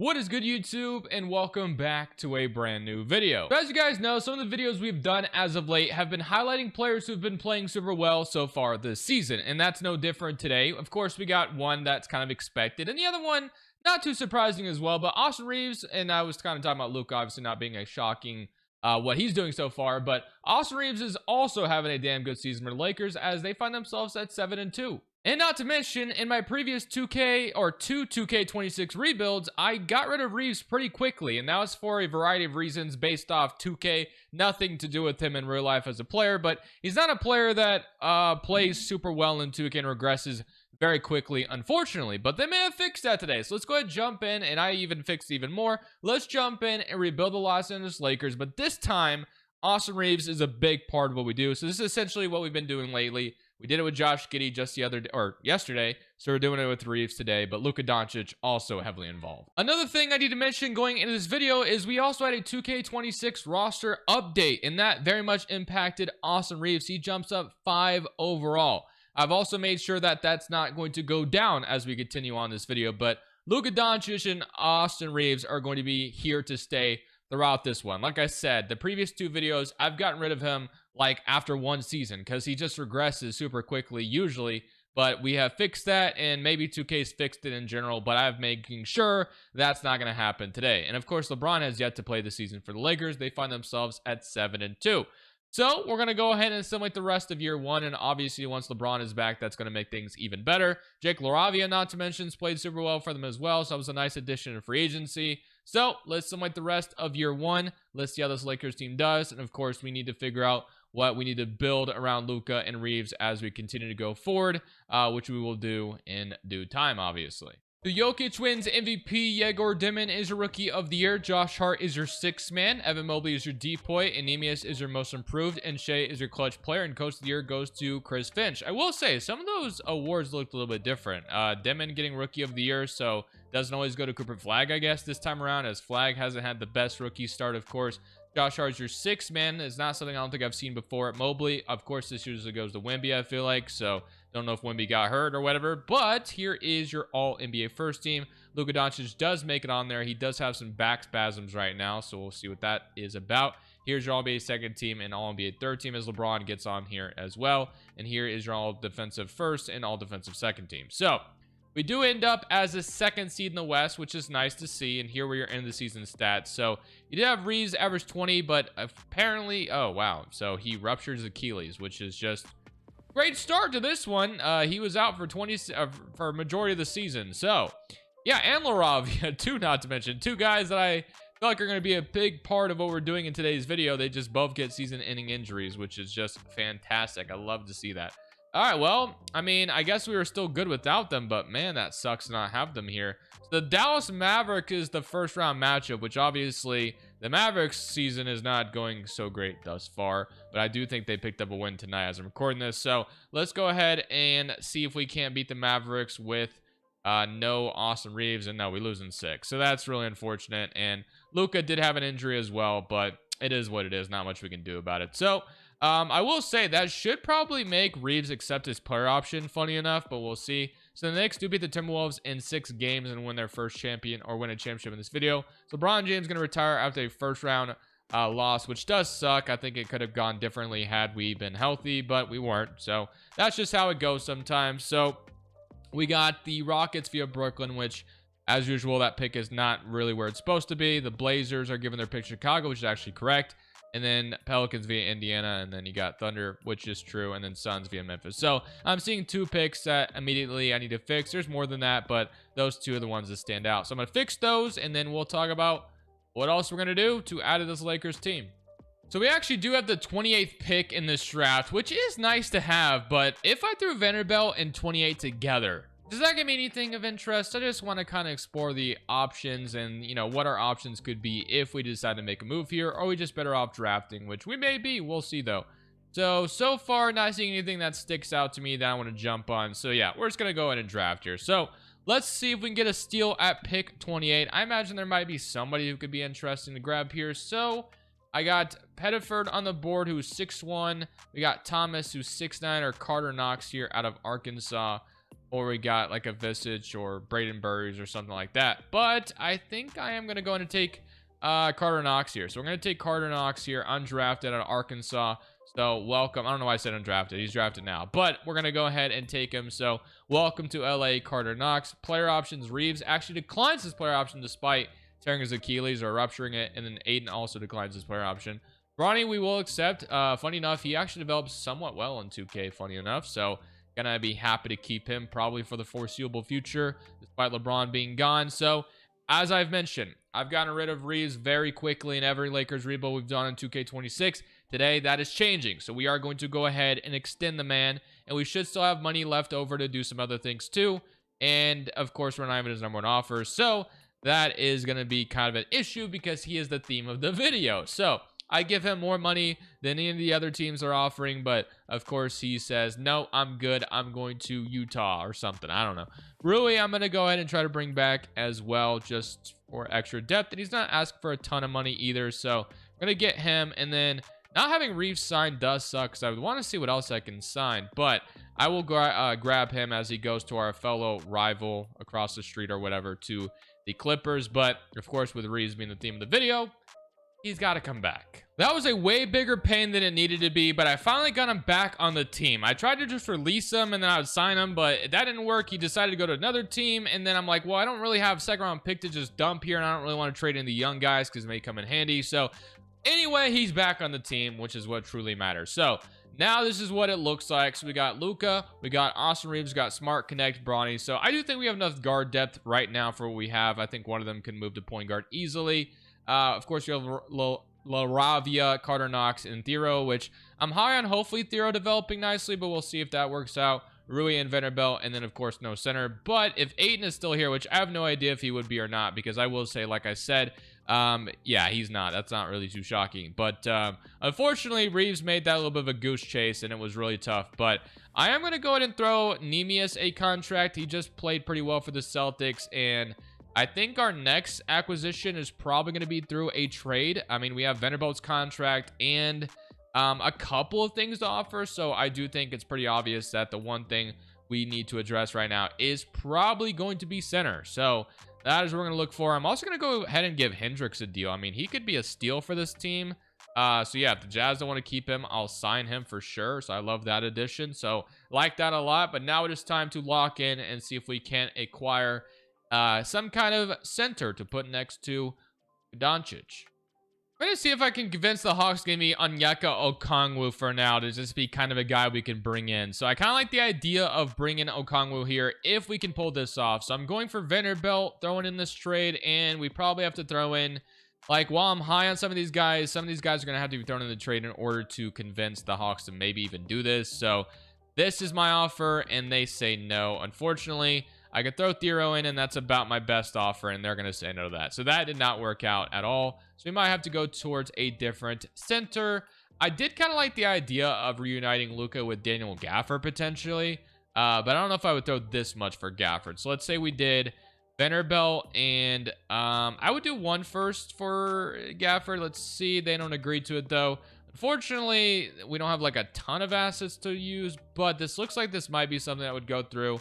What is good, YouTube, and welcome back to a brand new video. So as you guys know, some of the videos we've done as of late have been highlighting players who've been playing super well so far this season, and that's no different today. Of course, we got one that's kind of expected, and the other one not too surprising as well, but Austin Reeves, and I was kind of talking about Luka obviously not being a shocking what he's doing so far, but Austin Reeves is also having a damn good season for the Lakers as they find themselves at 7-2. And not to mention, in my previous 2K or two 2K26 rebuilds, I got rid of Reeves pretty quickly, and that was for a variety of reasons based off 2K, nothing to do with him in real life as a player, but he's not a player that plays super well in 2K and regresses very quickly, unfortunately, but they may have fixed that today. So let's go ahead and jump in, and I even fixed even more. Let's jump in and rebuild the Los Angeles Lakers, but this time, Austin Reeves is a big part of what we do. So this is essentially what we've been doing lately. We did it with Josh Giddey just yesterday, so we're doing it with Reeves today, but Luka Doncic also heavily involved. Another thing I need to mention going into this video is we also had a 2K26 roster update, and that very much impacted Austin Reeves. He jumps up 5 overall. I've also made sure that that's not going to go down as we continue on this video, but Luka Doncic and Austin Reeves are going to be here to stay throughout this one. Like I said, the previous 2 videos, I've gotten rid of him like after 1 season because he just regresses super quickly usually, but we have fixed that, and maybe 2K's fixed it in general, but I'm making sure that's not going to happen today. And of course, LeBron has yet to play the season for the Lakers. They find themselves at 7-2. So we're going to go ahead and simulate the rest of year 1, and obviously once LeBron is back, that's going to make things even better. Jake LaRavia, not to mention, has played super well for them as well, so that was a nice addition to free agency. So let's simulate the rest of year 1. Let's see how this Lakers team does, and of course, we need to figure out what we need to build around Luka and Reeves as we continue to go forward, which we will do in due time, obviously. The Jokic wins MVP. Yegor Dimon is your Rookie of the Year. Josh Hart is your 6th man. Evan Mobley is your depoy. Anemius is your Most Improved. And Shea is your Clutch Player. And Coach of the Year goes to Chris Finch. I will say, some of those awards looked a little bit different. Dimon getting Rookie of the Year, so doesn't always go to Cooper Flag, I guess, this time around, as Flag hasn't had the best rookie start, of course. Josh Hart is your 6th man. Is not something I don't think I've seen before. Mobley, of course, this usually goes to Wemby, I feel like, so don't know if Wemby got hurt or whatever, but here is your all-NBA first team. Luka Doncic does make it on there. He does have some back spasms right now, so we'll see what that is about. Here's your all-NBA second team and all-NBA third team as LeBron gets on here as well. And here is your all-defensive first and all-defensive second team. So we do end up as a 2nd seed in the West, which is nice to see. And here we are in the season stats. So you did have Reeves average 20, but apparently, oh, wow. So he ruptures Achilles, which is just great start to this one. He was out for for a majority of the season. So yeah, and LaRavia too, not to mention 2 guys that I feel like are going to be a big part of what we're doing in today's video. They just both get season-ending injuries, which is just fantastic. I love to see that. All right, well, I mean, I guess we were still good without them, but man, that sucks to not have them here. So the Dallas Maverick is the first round matchup, which obviously the Mavericks season is not going so great thus far, but I do think they picked up a win tonight as I'm recording this. So let's go ahead and see if we can't beat the Mavericks with no Austin Reeves, and no, we lose in 6. So that's really unfortunate, and Luka did have an injury as well, but it is what it is. Not much we can do about it. So I will say that should probably make Reeves accept his player option, funny enough, but we'll see. So the Knicks do beat the Timberwolves in 6 games and win their first champion, or win a championship in this video. So LeBron James going to retire after a first round loss, which does suck. I think it could have gone differently had we been healthy, but we weren't. So that's just how it goes sometimes. So we got the Rockets via Brooklyn, which as usual, that pick is not really where it's supposed to be. The Blazers are giving their pick Chicago, which is actually correct. And then Pelicans via Indiana, and then you got Thunder, which is true, and then Suns via Memphis. So I'm seeing 2 picks that immediately I need to fix. There's more than that, but those 2 are the ones that stand out. So I'm going to fix those, and then we'll talk about what else we're going to do to add to this Lakers team. So we actually do have the 28th pick in this draft, which is nice to have, but if I threw Vanderbilt and 28 together, does that give me anything of interest? I just want to kind of explore the options and, you know, what our options could be if we decide to make a move here, or are we just better off drafting, which we may be. We'll see, though. So far, not seeing anything that sticks out to me that I want to jump on. So, yeah, we're just going to go ahead and draft here. So, let's see if we can get a steal at pick 28. I imagine there might be somebody who could be interesting to grab here. So, I got Pettiford on the board, who's 6'1". We got Thomas, who's 6'9", or Carter Knox here out of Arkansas. or we got like a Visage or Braden Burries or something like that. But I think I am going to go in and take Carter Knox here. So we're going to take Carter Knox here, undrafted out of Arkansas. So welcome. I don't know why I said undrafted. He's drafted now. But we're going to go ahead and take him. So welcome to LA, Carter Knox. Player options, Reeves actually declines his player option despite tearing his Achilles or rupturing it. And then Aiden also declines his player option. Bronny, we will accept. Funny enough, he actually develops somewhat well in 2K, funny enough. So gonna be happy to keep him probably for the foreseeable future, despite LeBron being gone. So as I've mentioned, I've gotten rid of Reeves very quickly in every Lakers rebuild we've done in 2K26. Today, that is changing. So we are going to go ahead and extend the man, and we should still have money left over to do some other things too. And of course, we're not even his #1 offer. So that is going to be kind of an issue because he is the theme of the video. So I give him more money than any of the other teams are offering, but of course he says, no, I'm good. I'm going to Utah or something. I don't know. Rui, I'm going to go ahead and try to bring back as well just for extra depth. And he's not asking for a ton of money either, so I'm going to get him. And then not having Reeves signed does suck because I would want to see what else I can sign, but I will grab him as he goes to our fellow rival across the street or whatever to the Clippers. But of course, with Reeves being the theme of the video, he's got to come back. That was a way bigger pain than it needed to be, but I finally got him back on the team. I tried to just release him and then I would sign him, but that didn't work. He decided to go to another team, and then I'm like, well, I don't really have a second-round pick to just dump here, and I don't really want to trade in the young guys because it may come in handy. So anyway, he's back on the team, which is what truly matters. So now this is what it looks like. So we got Luka, we got Austin Reeves, we got Smart, Connect, Bronny. So I do think we have enough guard depth right now for what we have. I think one of them can move to point guard easily. Of course, you have LaRavia, Carter Knox, and Thero, which I'm high on. Hopefully Thero developing nicely, but we'll see if that works out. Rui and Vanderbilt, and then of course no center. But if Aiden is still here, which I have no idea if he would be or not, because I will say, like I said, yeah, he's not. That's not really too shocking. But unfortunately, Reeves made that a little bit of a goose chase, and it was really tough. But I am going to go ahead and throw Nemius a contract. He just played pretty well for the Celtics, and I think our next acquisition is probably going to be through a trade. I mean, we have Vanderbilt's contract and a couple of things to offer. So I do think it's pretty obvious that the one thing we need to address right now is probably going to be center. So that is what we're going to look for. I'm also going to go ahead and give Hendricks a deal. I mean, he could be a steal for this team. So yeah, if the Jazz don't want to keep him, I'll sign him for sure. So I love that addition. So like that a lot. But now it is time to lock in and see if we can't acquire some kind of center to put next to Doncic. I'm going to see if I can convince the Hawks to give me Onyeka Okongwu for now to just be kind of a guy we can bring in. So I kind of like the idea of bringing Okongwu here if we can pull this off. So I'm going for Vanderbilt, throwing in this trade, and we probably have to throw in, like, while I'm high on some of these guys are going to have to be thrown in the trade in order to convince the Hawks to maybe even do this. So this is my offer, and they say no. Unfortunately, I could throw Thero in, and that's about my best offer, and they're going to say no to that. So that did not work out at all. So we might have to go towards a different center. I did kind of like the idea of reuniting Luka with Daniel Gafford potentially, but I don't know if I would throw this much for Gafford. So let's say we did Vanderbilt, and I would do one first for Gafford. Let's see. They don't agree to it, though. Unfortunately, we don't have like a ton of assets to use, but this looks like this might be something that would go through.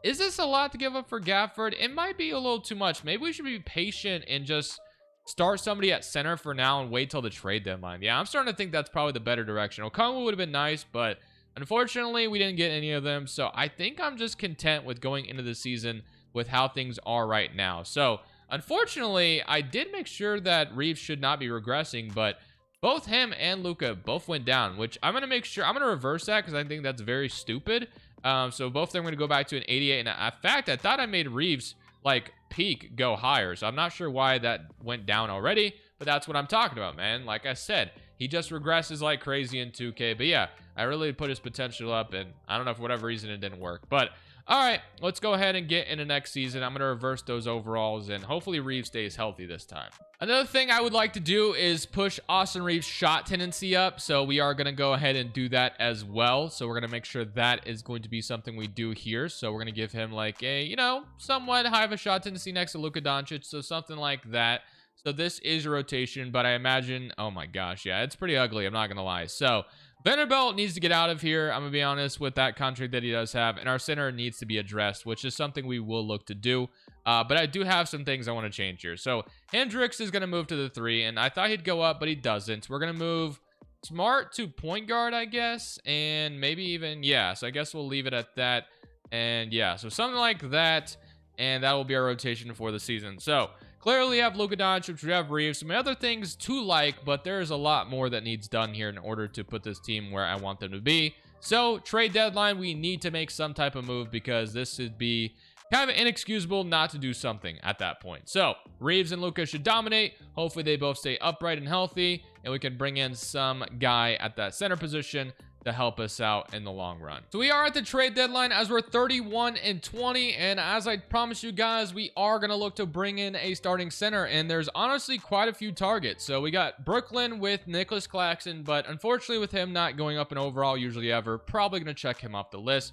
Is this a lot to give up for Gafford? It might be a little too much. Maybe we should be patient and just start somebody at center for now and wait till the trade deadline. Yeah, I'm starting to think that's probably the better direction. Okongwu would have been nice, but unfortunately, we didn't get any of them. So I think I'm just content with going into the season with how things are right now. So unfortunately, I did make sure that Reeves should not be regressing, but both him and Luka both went down, which I'm going to make sure, I'm going to reverse that because I think that's very stupid. So both of them are going to go back to an 88. And in fact, I thought I made Reeves like peak go higher. So I'm not sure why that went down already, but that's what I'm talking about, man. Like I said, he just regresses like crazy in 2K. But yeah, I really put his potential up, and I don't know, for whatever reason it didn't work. But all right, let's go ahead and get into next season. I'm going to reverse those overalls, and hopefully Reeves stays healthy this time. Another thing I would like to do is push Austin Reeves' shot tendency up. So we are going to go ahead and do that as well. So we're going to make sure that is going to be something we do here. So we're going to give him like a, you know, somewhat high of a shot tendency next to Luka Doncic. So something like that. So this is a rotation, but I imagine, oh my gosh, yeah, it's pretty ugly. I'm not going to lie. So Vanderbilt needs to get out of here. I'm going to be honest with that contract that he does have. And our center needs to be addressed, which is something we will look to do. But I do have some things I want to change here. So Hendricks is going to move to the 3, and I thought he'd go up, but he doesn't. We're going to move Smart to point guard, I guess, and maybe even, yeah, so I guess we'll leave it at that. And yeah, so something like that, and that will be our rotation for the season. So clearly we have Luka Doncic, we have Reeves, some other things to like, but there's a lot more that needs done here in order to put this team where I want them to be. So trade deadline, we need to make some type of move, because this would be kind of inexcusable not to do something at that point. So Reeves and Luka should dominate. Hopefully they both stay upright and healthy, and we can bring in some guy at that center position to help us out in the long run. So we are at the trade deadline as we're 31-20, and as I promised you guys, we are going to look to bring in a starting center, and there's honestly quite a few targets. So we got Brooklyn with Nicholas Claxton, but unfortunately with him not going up in overall usually ever, probably going to check him off the list.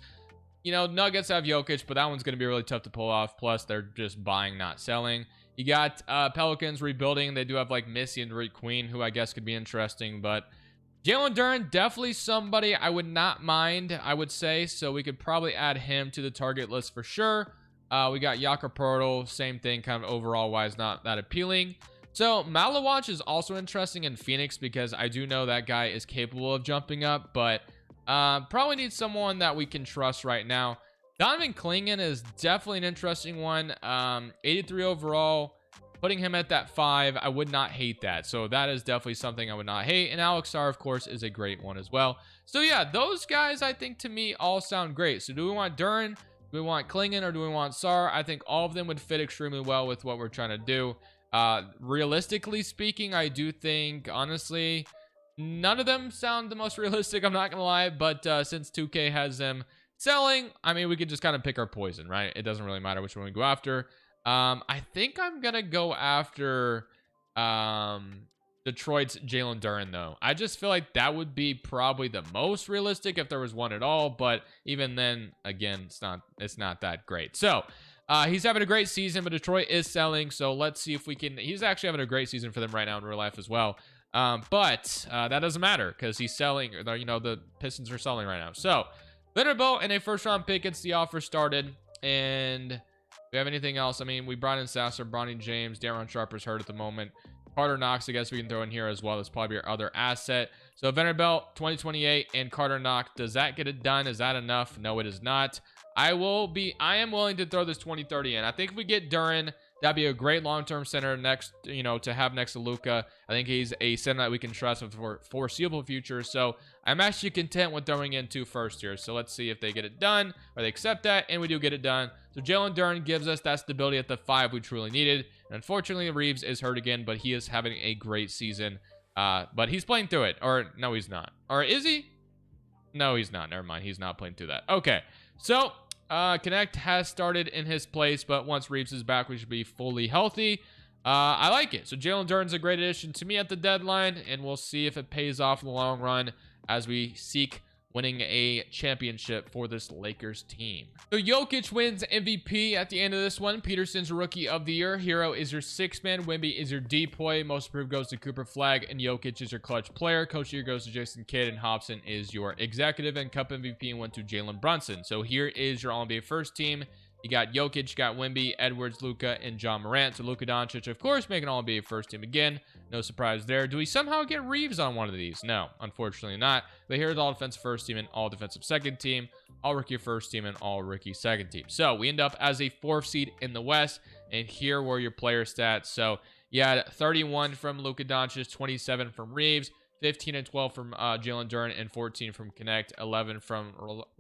You know, Nuggets have Jokic, but that one's going to be really tough to pull off. Plus, they're just buying, not selling. You got Pelicans rebuilding. They do have like Missy and Derek Queen, who I guess could be interesting. But Jalen Duren, definitely somebody I would not mind, I would say. So we could probably add him to the target list for sure. We got Jakob Poeltl, same thing, kind of overall-wise, not that appealing. So Malawach is also interesting in Phoenix, because I do know that guy is capable of jumping up, but probably need someone that we can trust right now. Donovan Clingan is definitely an interesting one. 83 overall, putting him at that 5, I would not hate that. So that is definitely something I would not hate. And Alex Sarr, of course, is a great one as well. So yeah, those guys, I think, to me, all sound great. So do we want Duren? Do we want Clingan, or do we want Sarr? I think all of them would fit extremely well with what we're trying to do. Realistically speaking, I do think, honestly, none of them sound the most realistic, I'm not gonna lie, but since 2K has them selling, I mean, we could just kind of pick our poison, right? It doesn't really matter which one we go after. I think I'm gonna go after Detroit's Jalen Duren, though. I just feel like that would be probably the most realistic if there was one at all, but even then, again, it's not that great. So he's having a great season, but Detroit is selling, so let's see if we can. He's actually having a great season for them right now in real life as well. But that doesn't matter, because he's selling, or you know, the Pistons are selling right now. So Vanderbilt and a first-round pick gets the offer started. And do we have anything else? I mean, we brought in Sasser, Bronny James, Daron Sharper's hurt at the moment. Carter Knox, I guess we can throw in here as well. That's probably our other asset. So Vanderbilt 2028 and Carter Knox, does that get it done? Is that enough? No, it is not. I am willing to throw this 2030 in. I think if we get Duren, that'd be a great long-term center next, you know, to have next to Luka. I think he's a center that we can trust for foreseeable future. So I'm actually content with throwing in 2 first here. So let's see if they get it done, or they accept that, and we do get it done. So Jalen Duren gives us that stability at the 5 we truly needed. And unfortunately, Reeves is hurt again, but he is having a great season. But he's playing through it. Or no, he's not. Or is he? No, he's not. Never mind. He's not playing through that. Okay. So Connect has started in his place, but once Reeves is back, we should be fully healthy. I like it. So Jalen Duren's a great addition to me at the deadline, and we'll see if it pays off in the long run as we seek winning a championship for this Lakers team. So Jokic wins MVP at the end of this one. Peterson's Rookie of the Year. Hero is your 6th man. Wemby is your depoy. Most improved goes to Cooper Flag, and Jokic is your clutch player. Coach of the Year goes to Jason Kidd, and Hobson is your executive, and Cup MVP went to Jalen Brunson. So here is your All-NBA first team. You got Jokic, you got Wemby, Edwards, Luka, and John Morant. So Luka Doncic, of course, making All-NBA first team again. No surprise there. Do we somehow get Reeves on one of these? No, unfortunately not. But here's all defensive first team and all defensive second team, all rookie first team and all rookie second team. So we end up as a 4th seed in the West, and here were your player stats. So you had 31 from Luka Doncic, 27 from Reeves, 15 and 12 from Jalen Duren, and 14 from Connect, 11 from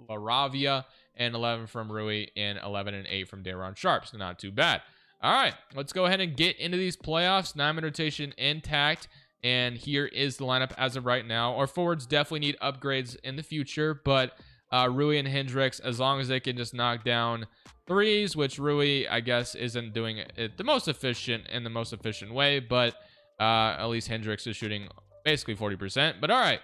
LaRavia, and 11 from Rui, and 11 and 8 from Daron Sharp. So not too bad. All right, let's go ahead and get into these playoffs. 9-man rotation intact, and here is the lineup as of right now. Our forwards definitely need upgrades in the future, but Rui and Hendricks, as long as they can just knock down threes, which Rui, I guess, isn't doing it the most efficient in the most efficient way, but at least Hendricks is shooting basically 40%. But all right,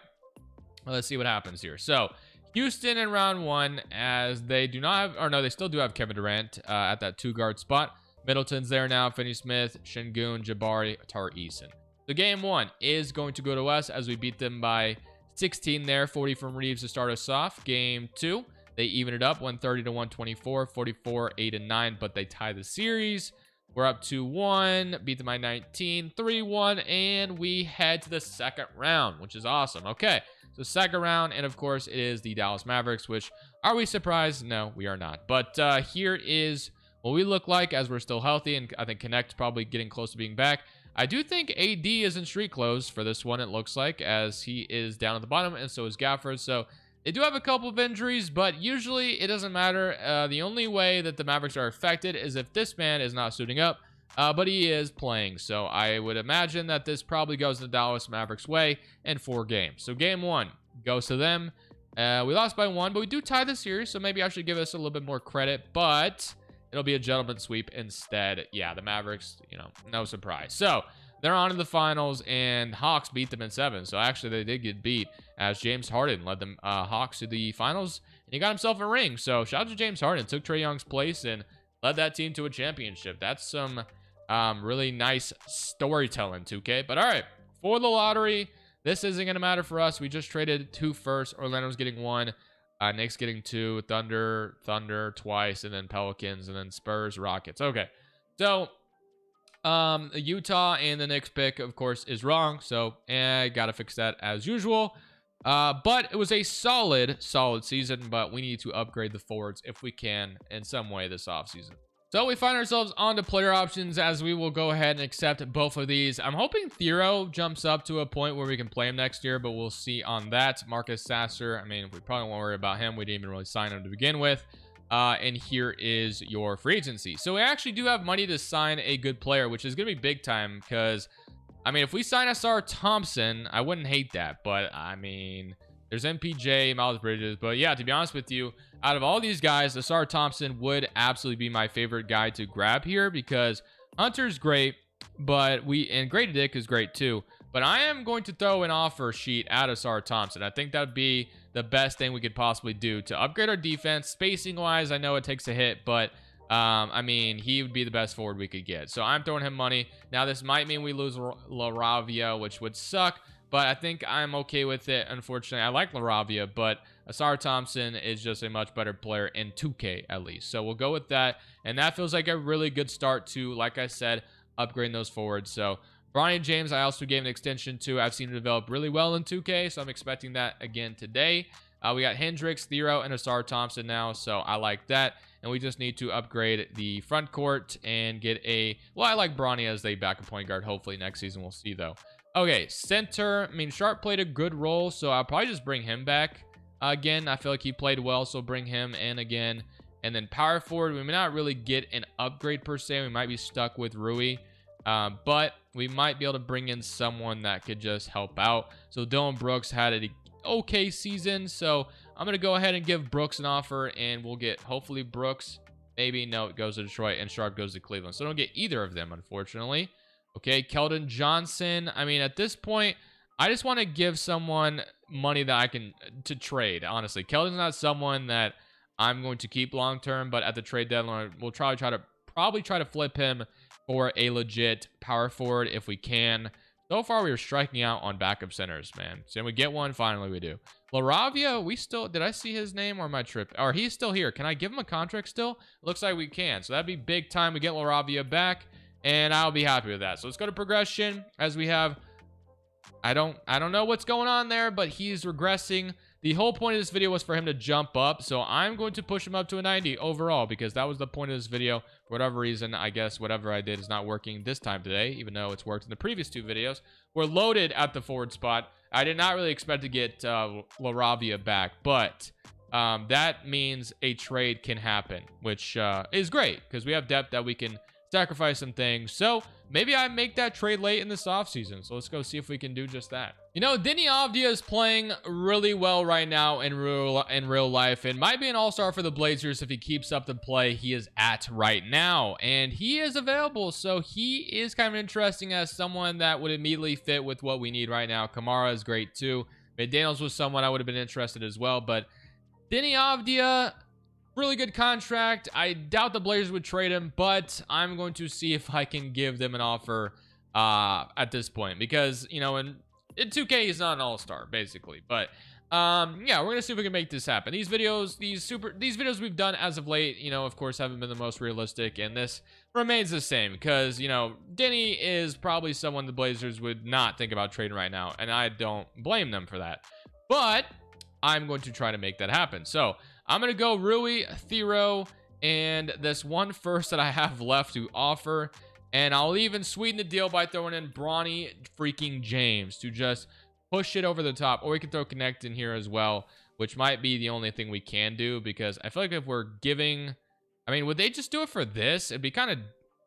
let's see what happens here. So Houston in round 1, as they do not have, or no, they still do have Kevin Durant at that 2 guard spot. Middleton's there now. Finney-Smith, Şengün, Jabari, Tar Eason. So game 1 is going to go to us as we beat them by 16 there. 40 from Reeves to start us off. Game 2, they even it up 130 to 124, 44, 8 and 9, but they tie the series. We're up 2-1, beat them by 19, 3-1, and we head to the second round, which is awesome. Okay, so second round, and of course, it is the Dallas Mavericks, which, are we surprised? No, we are not. But here is what we look like as we're still healthy, and I think Connect's probably getting close to being back. I do think AD is in street clothes for this one, it looks like, as he is down at the bottom, and so is Gafford. So they do have a couple of injuries, but usually it doesn't matter. The only way that the Mavericks are affected is if this man is not suiting up, but he is playing. So I would imagine that this probably goes the Dallas Mavericks way in 4 games. So game 1 goes to them. We lost by 1, but we do tie the series, so maybe I should give us a little bit more credit, but it'll be a gentleman's sweep instead. Yeah, the Mavericks, you know, no surprise. So they're on to the finals, and Hawks beat them in 7. So actually, they did get beat as James Harden led them Hawks to the finals, and he got himself a ring. So shout out to James Harden, took Trae Young's place and led that team to a championship. That's some really nice storytelling, 2K. But all right, for the lottery, this isn't going to matter for us. We just traded 2 firsts. Orlando's getting 1. Knicks getting 2. Thunder twice, and then Pelicans, and then Spurs, Rockets. Okay, so Utah and the Knicks pick, of course, is wrong. So I got to fix that as usual. But it was a solid season, but we need to upgrade the forwards if we can in some way this offseason. So we find ourselves on to player options as we will go ahead and accept both of these. I'm hoping Thero jumps up to a point where we can play him next year, but we'll see on that. Marcus Sasser, I mean, we probably won't worry about him. We didn't even really sign him to begin with. And here is your free agency. So we actually do have money to sign a good player, which is going to be big time because, I mean, if we sign Asar Thompson, I wouldn't hate that. But, I mean, there's MPJ, Miles Bridges. But, yeah, to be honest with you, out of all these guys, Asar Thompson would absolutely be my favorite guy to grab here because Hunter's great, but and Grady Dick is great too. But I am going to throw an offer sheet at Asar Thompson. I think that would be the best thing we could possibly do to upgrade our defense. Spacing wise, I know it takes a hit, but I mean, he would be the best forward we could get. So I'm throwing him money. Now, this might mean we lose LaRavia, which would suck, but I think I'm okay with it. Unfortunately, I like LaRavia, but Asar Thompson is just a much better player in 2K at least. So we'll go with that. And that feels like a really good start to, like I said, upgrading those forwards. So Bronny James, I also gave an extension to. I've seen him develop really well in 2K, so I'm expecting that again today. We got Hendricks, Thero, and Asar Thompson now, so I like that. And we just need to upgrade the front court and get a... Well, I like Bronny as a backup point guard. Hopefully next season we'll see, though. Okay, center. I mean, Sharp played a good role, so I'll probably just bring him back. Again, I feel like he played well, so bring him in again. And then power forward, we may not really get an upgrade per se. We might be stuck with Rui. But we might be able to bring in someone that could just help out. So Dylan Brooks had an okay season, so I'm going to go ahead and give Brooks an offer, and we'll get, hopefully, Brooks. Maybe, no, it goes to Detroit, and Sharp goes to Cleveland. So I don't get either of them, unfortunately. Okay, Keldon Johnson. I mean, at this point, I just want to give someone money that I can, to trade, honestly. Keldon's not someone that I'm going to keep long-term, but at the trade deadline, we'll probably try to flip him for a legit power forward if we can. So far, we were striking out on backup centers, man. So we get one. Finally, we do. LaRavia, we still... Did I see his name or my trip? Or he's still here. Can I give him a contract still? Looks like we can. So that'd be big time. We get LaRavia back, and I'll be happy with that. So let's go to progression as we have... I don't know what's going on there, but he's regressing. The whole point of this video was for him to jump up, so I'm going to push him up to a 90 overall because that was the point of this video. For whatever reason, I guess whatever I did is not working this time today, even though it's worked in the previous 2 videos. We're loaded at the forward spot. I did not really expect to get LaRavia back, but that means a trade can happen, which is great because we have depth that we can sacrifice some things. So maybe I make that trade late in this offseason. So let's go see if we can do just that. You know, Deni Avdija is playing really well right now in real life and might be an all-star for the Blazers if he keeps up the play he is at right now. And he is available, so he is kind of interesting as someone that would immediately fit with what we need right now. Kamara is great too. McDaniels was someone I would have been interested as well, but Deni Avdija, really good contract. I doubt the Blazers would trade him, but I'm going to see if I can give them an offer at this point, because, you know, in 2K he's not an all-star basically. But yeah, we're gonna see if we can make this happen. These videos we've done as of late, you know, of course, haven't been the most realistic, and this remains the same because, you know, Denny is probably someone the Blazers would not think about trading right now, and I don't blame them for that. But I'm going to try to make that happen. So I'm gonna go Rui, Thero, and this one first that I have left to offer. And I'll even sweeten the deal by throwing in Bronny freaking James to just push it over the top. Or we can throw Connect in here as well, which might be the only thing we can do, because I feel like if we're giving, I mean, would they just do it for this? It'd be kind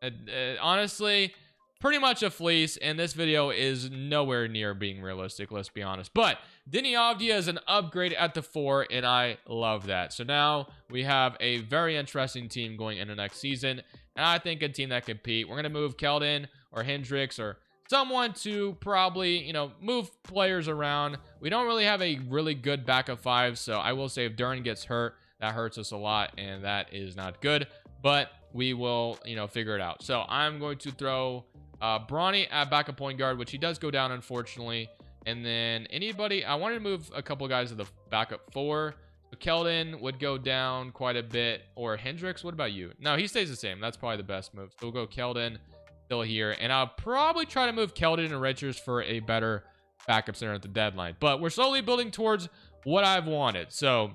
of, honestly, pretty much a fleece. And this video is nowhere near being realistic, let's be honest. But Denny Avdia is an upgrade at the 4, and I love that. So now we have a very interesting team going into next season. And I think a team that can compete. We're going to move Keldon or Hendricks or someone to probably, you know, move players around. We don't really have a really good backup 5. So I will say if Duren gets hurt, that hurts us a lot. And that is not good. But we will, you know, figure it out. So I'm going to throw Bronny at backup point guard, which he does go down, unfortunately. And then anybody, I wanted to move a couple guys to the backup 4. So Keldon would go down quite a bit, or Hendricks. What about you? No, he stays the same. That's probably the best move. So we'll go Keldon still here, and I'll probably try to move Keldon and Richards for a better backup center at the deadline. But we're slowly building towards what I've wanted. So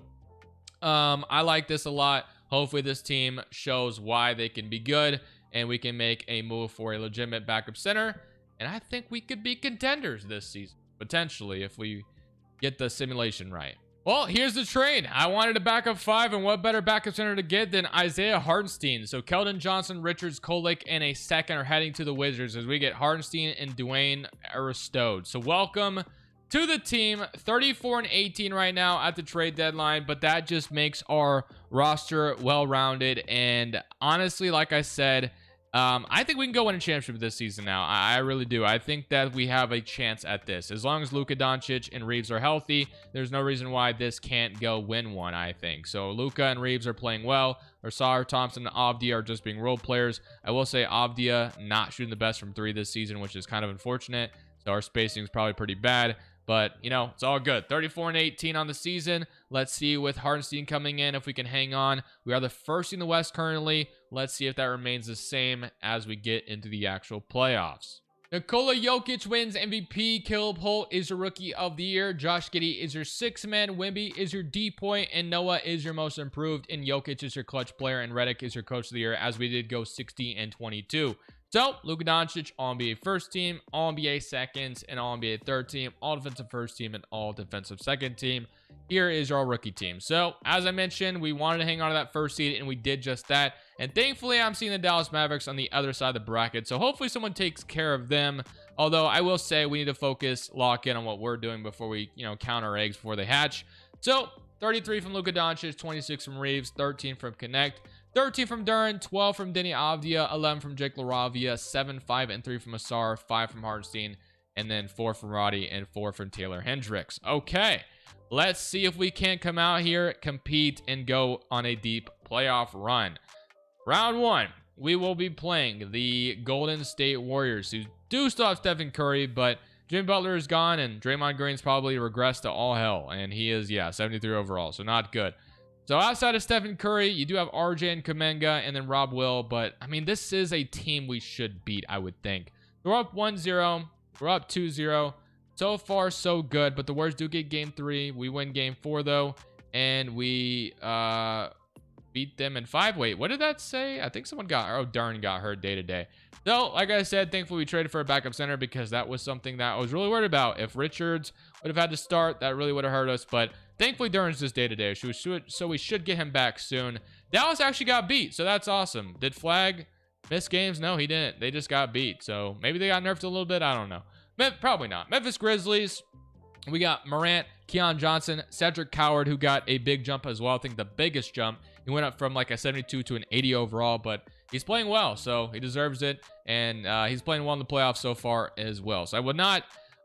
I like this a lot. Hopefully this team shows why they can be good, and we can make a move for a legitimate backup center. And I think we could be contenders this season, potentially, if we get the simulation right. Well, here's the trade. I wanted a backup 5, and what better backup center to get than Isaiah Hartenstein? So Keldon Johnson, Richards, Kolek, and a second are heading to the Wizards as we get Hartenstein and Dwayne Aristode. So welcome to the team. 34-18 right now at the trade deadline, but that just makes our roster well-rounded. And honestly, like I said, I think we can go win a championship this season now. I really do. I think that we have a chance at this. As long as Luka Doncic and Reeves are healthy, there's no reason why this can't go win one, I think. So Luka and Reeves are playing well. Orsar, Thompson, and Avdia are just being role players. I will say Avdia not shooting the best from 3 this season, which is kind of unfortunate. So our spacing is probably pretty bad. But, you know, it's all good. 34-18 on the season. Let's see with Hartenstein coming in if we can hang on. We are the first in the West currently. Let's see if that remains the same as we get into the actual playoffs. Nikola Jokic wins MVP. Caleb Holt is your Rookie of the Year. Josh Giddey is your 6th man. Wemby is your D point. And Noah is your most improved. And Jokic is your clutch player. And Redick is your Coach of the Year, as we did go 60-22. So, Luka Doncic, All-NBA first team, All-NBA seconds, and All-NBA third team, All-Defensive first team, and All-Defensive second team. Here is our rookie team. So, as I mentioned, we wanted to hang on to that first seed, and we did just that. And thankfully, I'm seeing the Dallas Mavericks on the other side of the bracket. So, hopefully someone takes care of them. Although, I will say we need to focus, lock in on what we're doing before we, you know, count our eggs before they hatch. So, 33 from Luka Doncic, 26 from Reeves, 13 from Connect, 13 from Duren, 12 from Denny Avdia, 11 from Jake LaRavia, 7, 5, and 3 from Orsar, 5 from Hartenstein, and then 4 from Roddy, and 4 from Taylor Hendricks. Okay, let's see if we can come out here, compete, and go on a deep playoff run. Round 1, we will be playing the Golden State Warriors, who do still have Stephen Curry, but Jimmy Butler is gone, and Draymond Green's probably regressed to all hell, and he is, yeah, 73 overall, so not good. So outside of Stephen Curry, you do have RJ and Kuminga and then Rob Will. But, I mean, this is a team we should beat, I would think. We're up 1-0. We're up 2-0. So far, so good. But the Warriors do get game 3. We win game 4, though. And we beat them in 5. Wait, what did that say? I think someone got, oh, Duren got hurt day to day. So, like I said, thankfully we traded for a backup center because that was something that I was really worried about. If Richards would have had to start, that really would have hurt us. But thankfully, Duren's just day to day, so we should get him back soon. Dallas actually got beat, so that's awesome. Did Flag miss games? No, he didn't. They just got beat. So maybe they got nerfed a little bit. I don't know. Probably not. Memphis Grizzlies. We got Morant, Keon Johnson, Cedric Coward, who got a big jump as well. I think the biggest jump. He went up from like a 72 to an 80 overall, but he's playing well, so he deserves it. And he's playing well in the playoffs so far as well. So I would not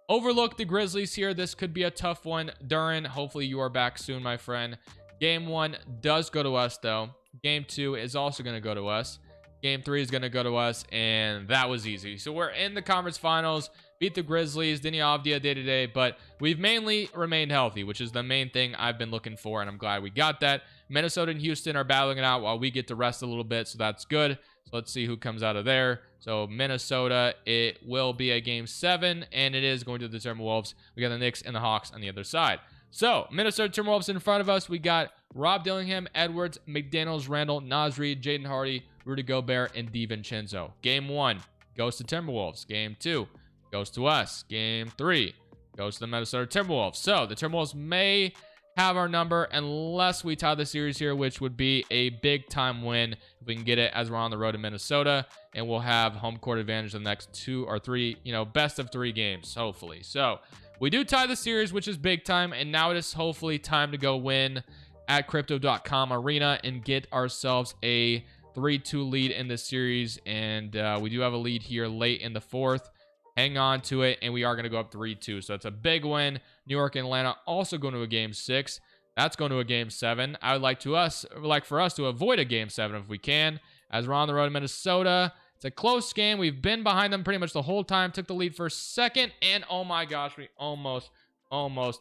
overlook the Grizzlies here. This could be a tough one. Duren, hopefully you are back soon, my friend. Game 1 does go to us, though. Game 2 is also going to go to us. Game 3 is going to go to us, and that was easy. So we're in the conference finals, beat the Grizzlies, Deni Avdija day-to-day, but we've mainly remained healthy, which is the main thing I've been looking for, and I'm glad we got that. Minnesota and Houston are battling it out while we get to rest a little bit, so that's good. So let's see who comes out of there. So Minnesota, it will be a game 7, and it is going to the Timberwolves. We got the Knicks and the Hawks on the other side. So Minnesota Timberwolves in front of us. We got Rob Dillingham, Edwards, McDaniels, Randall, Naz Reid, Jaden Hardy, Rudy Gobert, and DiVincenzo. Game 1 goes to Timberwolves. Game 2 goes to us. Game 3 goes to the Minnesota Timberwolves. So the Timberwolves may have our number unless we tie the series here, which would be a big time win if we can get it, as we're on the road to Minnesota, and we'll have home court advantage the next 2 or 3, best of 3 games, hopefully. So we do tie the series, which is big time, and now it is hopefully time to go win at crypto.com arena and get ourselves a 3-2 lead in this series. And we do have a lead here late in the 4th. Hang on to it, and we are going to go up 3-2. So it's a big win. New York and Atlanta also going to a game 6. That's going to a game 7. I would like for us to avoid a game 7 if we can, as we're on the road to Minnesota. It's a close game. We've been behind them pretty much the whole time. Took the lead for a second, and oh my gosh, we almost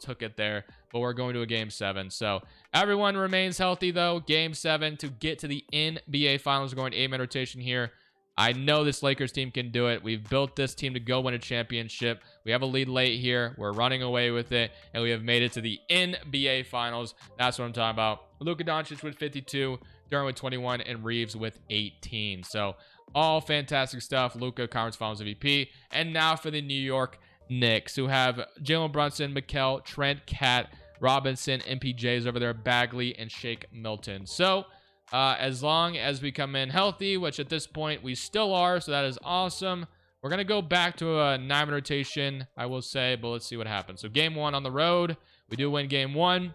took it there. But we're going to a game 7. So everyone remains healthy, though. Game 7 to get to the NBA Finals. We're going to 8-man rotation here. I know this Lakers team can do it. We've built this team to go win a championship. We have a lead late here. We're running away with it, and we have made it to the NBA Finals. That's what I'm talking about. Luka Doncic with 52, Durant with 21, and Reeves with 18. So all fantastic stuff. Luka, Conference Finals MVP. And now for the New York Knicks, who have Jalen Brunson, Mikal, Trent, Cat, Robinson, MPJs over there, Bagley, and Shake Milton. So as long as we come in healthy, which at this point we still are, so that is awesome. We're going to go back to a 9-man rotation, I will say, but let's see what happens. So game 1 on the road, we do win game 1.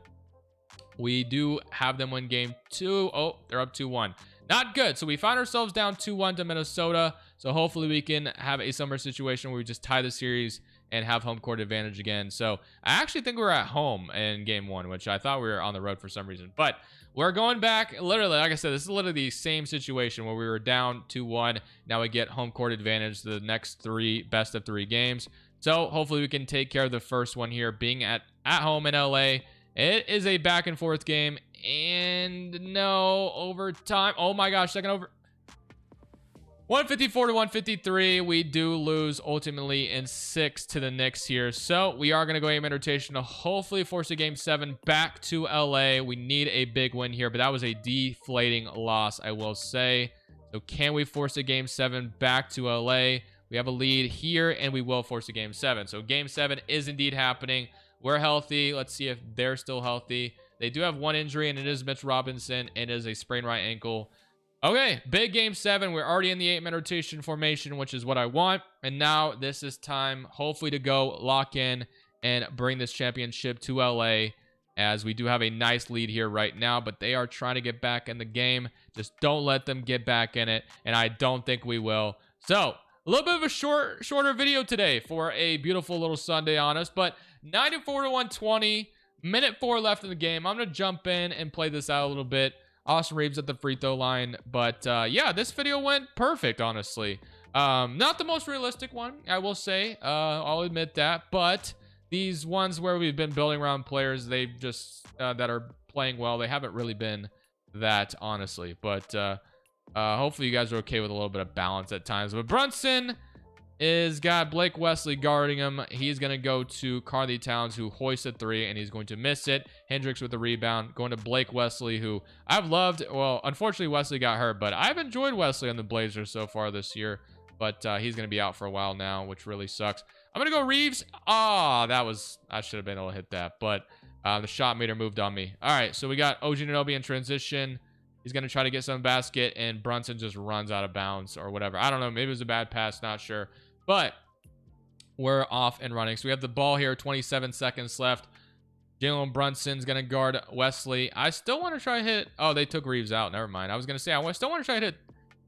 We do have them win game 2. Oh, they're up 2-1. Not good. So we find ourselves down 2-1 to Minnesota. So hopefully we can have a similar situation where we just tie the series and have home court advantage again. So I actually think we're at home in game 1, which I thought we were on the road for some reason. But we're going back. Literally, like I said, this is literally the same situation where we were down 2-1. Now we get home court advantage the next 3 best of 3 games. So hopefully we can take care of the first one here, being at home in LA. It is a back and forth game, and no overtime. Oh my gosh, second over. 154 to 153. We do lose ultimately in 6 to the Knicks here. So we are going to go 8-man rotation to hopefully force a game 7 back to LA. We need a big win here, but that was a deflating loss, I will say. So can we force a game 7 back to LA? We have a lead here, and we will force a game 7. So game 7 is indeed happening. We're healthy. Let's see if they're still healthy. They do have 1 injury, and it is Mitch Robinson. It is a sprained right ankle. Okay, big game 7. We're already in the 8-man rotation formation, which is what I want. And now this is time, hopefully, to go lock in and bring this championship to LA, as we do have a nice lead here right now, but they are trying to get back in the game. Just don't let them get back in it, and I don't think we will. So a little bit of a shorter video today for a beautiful little Sunday on us, but 94 to 120, minute 4 left in the game. I'm going to jump in and play this out a little bit. Austin Reeves at the free throw line. But yeah, this video went perfect, honestly. Not the most realistic one, I will say. I'll admit that. But these ones where we've been building around players, they just that are playing well, they haven't really been that, honestly. But hopefully you guys are okay with a little bit of balance at times. But Brunson is got Blake Wesley guarding him. He's going to go to Karl-Anthony Towns, who hoists a 3, and he's going to miss it. Hendricks with the rebound, going to Blake Wesley, who I've loved. Well, unfortunately, Wesley got hurt, but I've enjoyed Wesley on the Blazers so far this year. But he's going to be out for a while now, which really sucks. I'm going to go Reeves. I should have been able to hit that, but the shot meter moved on me. All right, so we got OG Anunoby in transition. He's going to try to get some basket, and Brunson just runs out of bounds or whatever. I don't know. Maybe it was a bad pass. Not sure. But we're off and running. So we have the ball here. 27 seconds left. Jalen Brunson's going to guard Wesley. I still want to try to hit. Oh, they took Reeves out. Never mind. I was going to say, I still want to try to hit.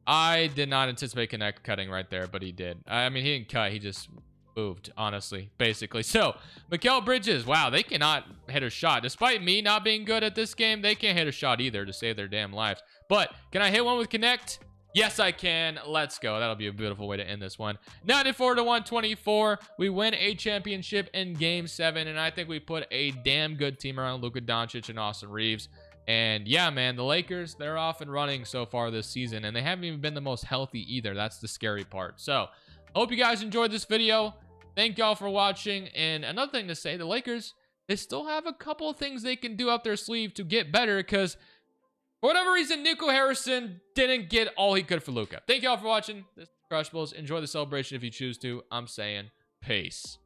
I did not anticipate cutting right there, but he did. I mean, he didn't cut. He just moved, honestly, basically. So, Mikal Bridges, wow, they cannot hit a shot. Despite me not being good at this game, they can't hit a shot either to save their damn lives. But, can I hit one with Connect? Yes, I can. Let's go. That'll be a beautiful way to end this one. 94 to 124. We win a championship in Game 7, and I think we put a damn good team around Luka Doncic and Austin Reeves. And yeah, man, the Lakers, they're off and running so far this season, and they haven't even been the most healthy either. That's the scary part. So, hope you guys enjoyed this video. Thank y'all for watching. And another thing to say, the Lakers, they still have a couple of things they can do up their sleeve to get better because for whatever reason, Nico Harrison didn't get all he could for Luka. Thank y'all for watching. This is Crushables. Enjoy the celebration if you choose to. I'm saying peace.